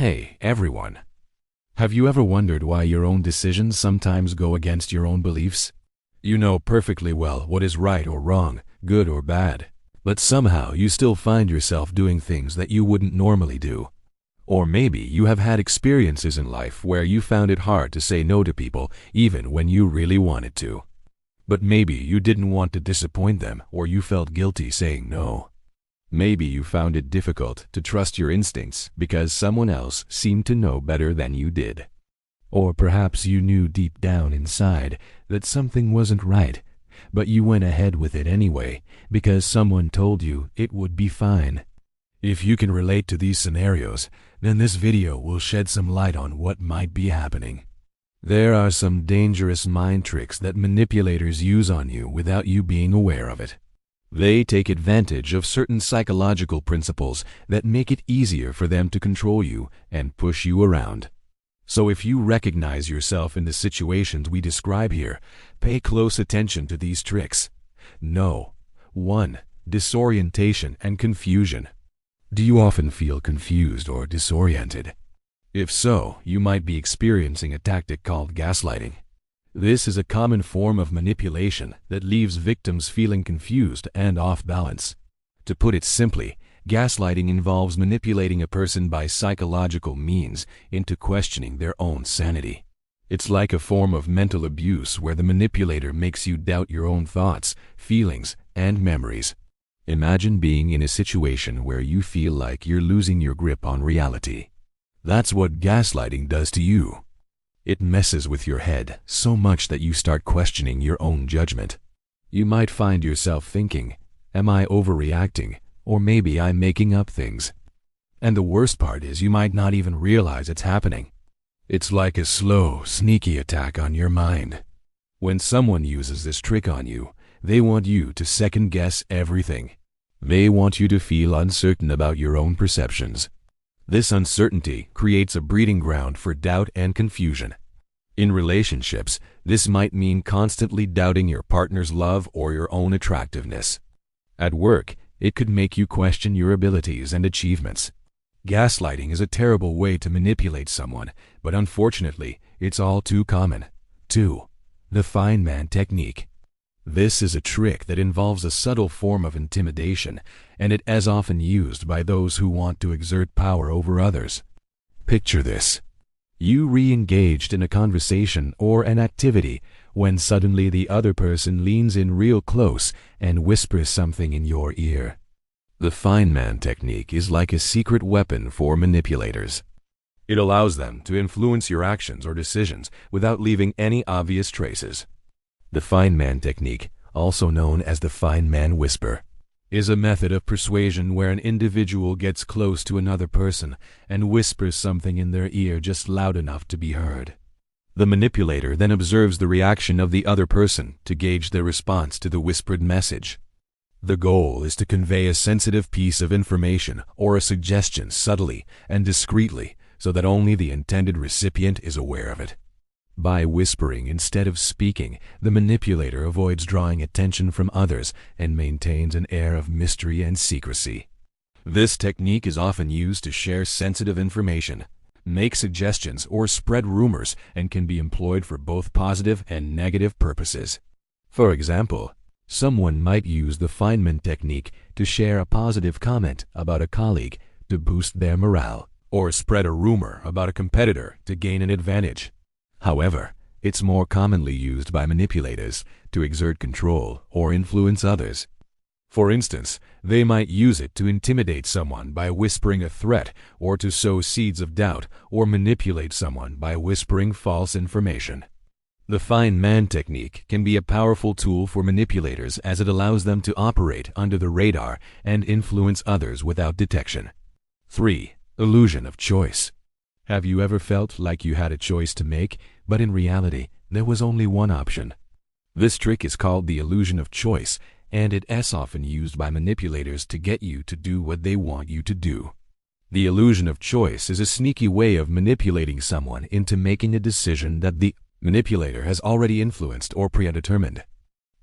Hey, everyone. Have you ever wondered why your own decisions sometimes go against your own beliefs? You know perfectly well what is right or wrong, good or bad, but somehow you still find yourself doing things that you wouldn't normally do. Or maybe you have had experiences in life where you found it hard to say no to people even when you really wanted to. But maybe you didn't want to disappoint them, or you felt guilty saying no. Maybe you found it difficult to trust your instincts because someone else seemed to know better than you did. Or perhaps you knew deep down inside that something wasn't right, but you went ahead with it anyway because someone told you it would be fine. If you can relate to these scenarios, then this video will shed some light on what might be happening. There are some dangerous mind tricks that manipulators use on you without you being aware of it. They take advantage of certain psychological principles that make it easier for them to control you and push you around. So if you recognize yourself in the situations we describe here, pay close attention to these tricks. No. 1. Disorientation and confusion. Do you often feel confused or disoriented? If so, you might be experiencing a tactic called gaslighting. This is a common form of manipulation that leaves victims feeling confused and off balance. To put it simply, gaslighting involves manipulating a person by psychological means into questioning their own sanity. It's like a form of mental abuse where the manipulator makes you doubt your own thoughts, feelings, and memories. Imagine being in a situation where you feel like you're losing your grip on reality. That's what gaslighting does to you. It messes with your head so much that you start questioning your own judgment. You might find yourself thinking, am I overreacting? Or maybe I'm making up things. And the worst part is you might not even realize it's happening. It's like a slow, sneaky attack on your mind. When someone uses this trick on you, they want you to second-guess everything. They want you to feel uncertain about your own perceptions. This uncertainty creates a breeding ground for doubt and confusion. In relationships, this might mean constantly doubting your partner's love or your own attractiveness. At work, it could make you question your abilities and achievements. Gaslighting is a terrible way to manipulate someone, but unfortunately, it's all too common. 2. The fine man technique. This is a trick that involves a subtle form of intimidation, and it is often used by those who want to exert power over others. Picture this. You re-engaged in a conversation or an activity when suddenly the other person leans in real close and whispers something in your ear. The fine man technique is like a secret weapon for manipulators. It allows them to influence your actions or decisions without leaving any obvious traces. The fine man technique, also known as the fine man whisper, is a method of persuasion where an individual gets close to another person and whispers something in their ear just loud enough to be heard. The manipulator then observes the reaction of the other person to gauge their response to the whispered message. The goal is to convey a sensitive piece of information or a suggestion subtly and discreetly so that only the intended recipient is aware of it. By whispering instead of speaking, the manipulator avoids drawing attention from others and maintains an air of mystery and secrecy. This technique is often used to share sensitive information, make suggestions, or spread rumors, and can be employed for both positive and negative purposes. For example, someone might use the Feynman technique to share a positive comment about a colleague to boost their morale, or spread a rumor about a competitor to gain an advantage. However, it's more commonly used by manipulators to exert control or influence others. For instance, they might use it to intimidate someone by whispering a threat, or to sow seeds of doubt, or manipulate someone by whispering false information. The fine man technique can be a powerful tool for manipulators as it allows them to operate under the radar and influence others without detection. 3. Illusion of choice. Have you ever felt like you had a choice to make, but in reality, there was only one option? This trick is called the illusion of choice, and it is often used by manipulators to get you to do what they want you to do. The illusion of choice is a sneaky way of manipulating someone into making a decision that the manipulator has already influenced or predetermined.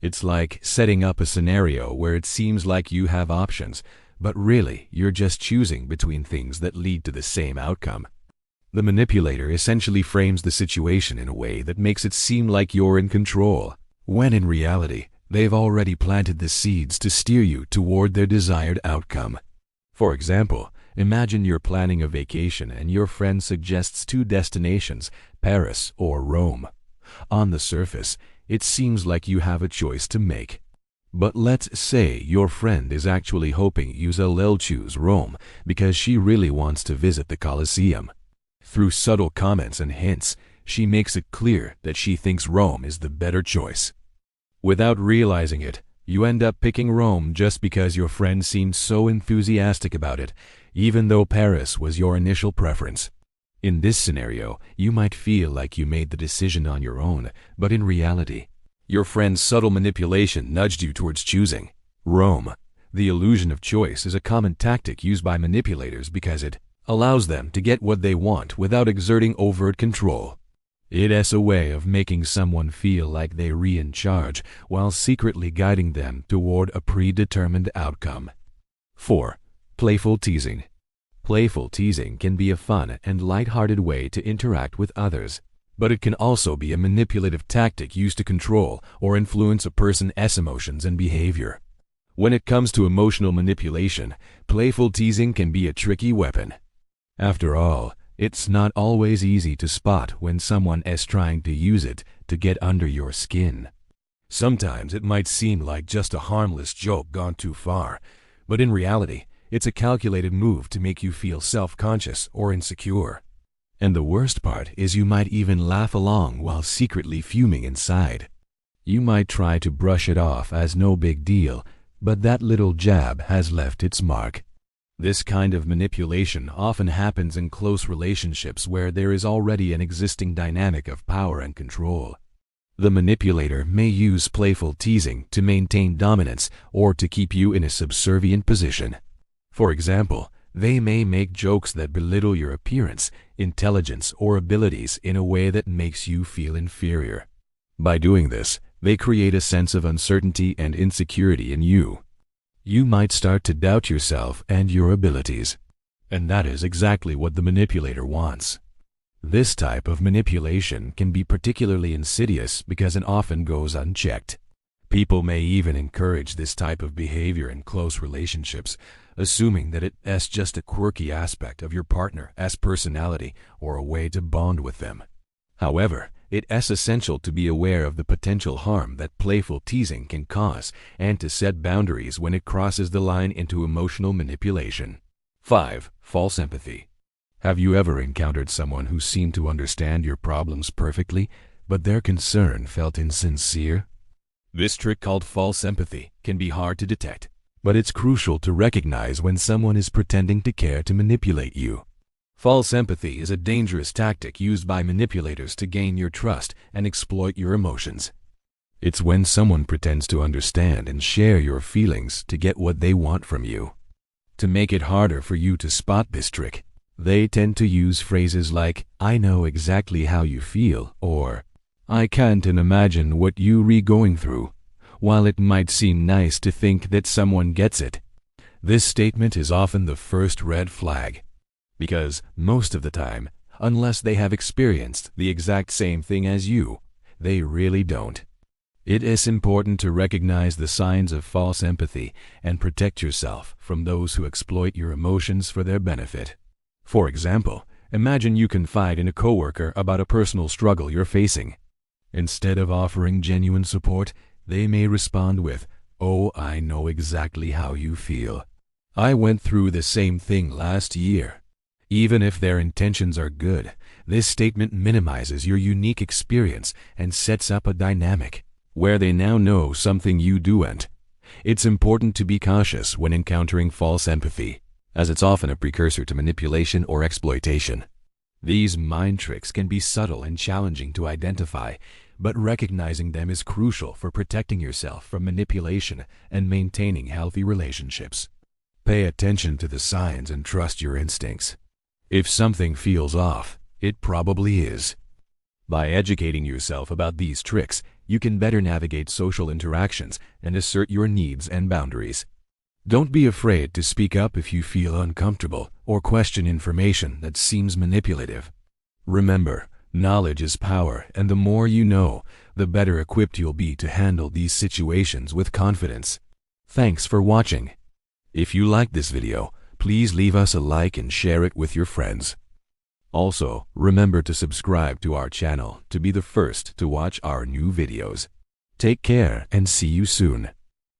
It's like setting up a scenario where it seems like you have options, but really you're just choosing between things that lead to the same outcome. The manipulator essentially frames the situation in a way that makes it seem like you're in control, when in reality, they've already planted the seeds to steer you toward their desired outcome. For example, imagine you're planning a vacation and your friend suggests two destinations, Paris or Rome. On the surface, it seems like you have a choice to make. But let's say your friend is actually hoping you'll choose Rome because she really wants to visit the Colosseum. Through subtle comments and hints, she makes it clear that she thinks Rome is the better choice. Without realizing it, you end up picking Rome just because your friend seemed so enthusiastic about it, even though Paris was your initial preference. In this scenario, you might feel like you made the decision on your own, but in reality, your friend's subtle manipulation nudged you towards choosing Rome. The illusion of choice is a common tactic used by manipulators because it allows them to get what they want without exerting overt control. It is a way of making someone feel like they're in charge while secretly guiding them toward a predetermined outcome. 4. Playful teasing. Playful teasing can be a fun and lighthearted way to interact with others, but it can also be a manipulative tactic used to control or influence a person's emotions and behavior. When it comes to emotional manipulation, playful teasing can be a tricky weapon. After all, it's not always easy to spot when someone is trying to use it to get under your skin. Sometimes it might seem like just a harmless joke gone too far, but in reality, it's a calculated move to make you feel self-conscious or insecure. And the worst part is you might even laugh along while secretly fuming inside. You might try to brush it off as no big deal, but that little jab has left its mark. This kind of manipulation often happens in close relationships where there is already an existing dynamic of power and control. The manipulator may use playful teasing to maintain dominance or to keep you in a subservient position. For example, they may make jokes that belittle your appearance, intelligence, or abilities in a way that makes you feel inferior. By doing this, they create a sense of uncertainty and insecurity in you. You might start to doubt yourself and your abilities. And that is exactly what the manipulator wants. This type of manipulation can be particularly insidious because it often goes unchecked. People may even encourage this type of behavior in close relationships, assuming that it is just a quirky aspect of your partner's personality or a way to bond with them. However, it is essential to be aware of the potential harm that playful teasing can cause and to set boundaries when it crosses the line into emotional manipulation. 5. False empathy. Have you ever encountered someone who seemed to understand your problems perfectly, but their concern felt insincere? This trick called false empathy can be hard to detect, but it's crucial to recognize when someone is pretending to care to manipulate you. False empathy is a dangerous tactic used by manipulators to gain your trust and exploit your emotions. It's when someone pretends to understand and share your feelings to get what they want from you. To make it harder for you to spot this trick, they tend to use phrases like, "I know exactly how you feel," or "I can't imagine what you're going through." While it might seem nice to think that someone gets it, this statement is often the first red flag. Because most of the time, unless they have experienced the exact same thing as you, they really don't. It is important to recognize the signs of false empathy and protect yourself from those who exploit your emotions for their benefit. For example, imagine you confide in a coworker about a personal struggle you're facing. Instead of offering genuine support, they may respond with, "Oh, I know exactly how you feel. I went through the same thing last year." Even if their intentions are good, this statement minimizes your unique experience and sets up a dynamic where they now know something you don't. It's important to be cautious when encountering false empathy, as it's often a precursor to manipulation or exploitation. These mind tricks can be subtle and challenging to identify, but recognizing them is crucial for protecting yourself from manipulation and maintaining healthy relationships. Pay attention to the signs and trust your instincts. If something feels off, it probably is. By educating yourself about these tricks, you can better navigate social interactions and assert your needs and boundaries. Don't be afraid to speak up if you feel uncomfortable or question information that seems manipulative. Remember, knowledge is power, and the more you know, the better equipped you'll be to handle these situations with confidence. Thanks for watching. If you liked this video, please leave us a like and share it with your friends. Also, remember to subscribe to our channel to be the first to watch our new videos. Take care and see you soon.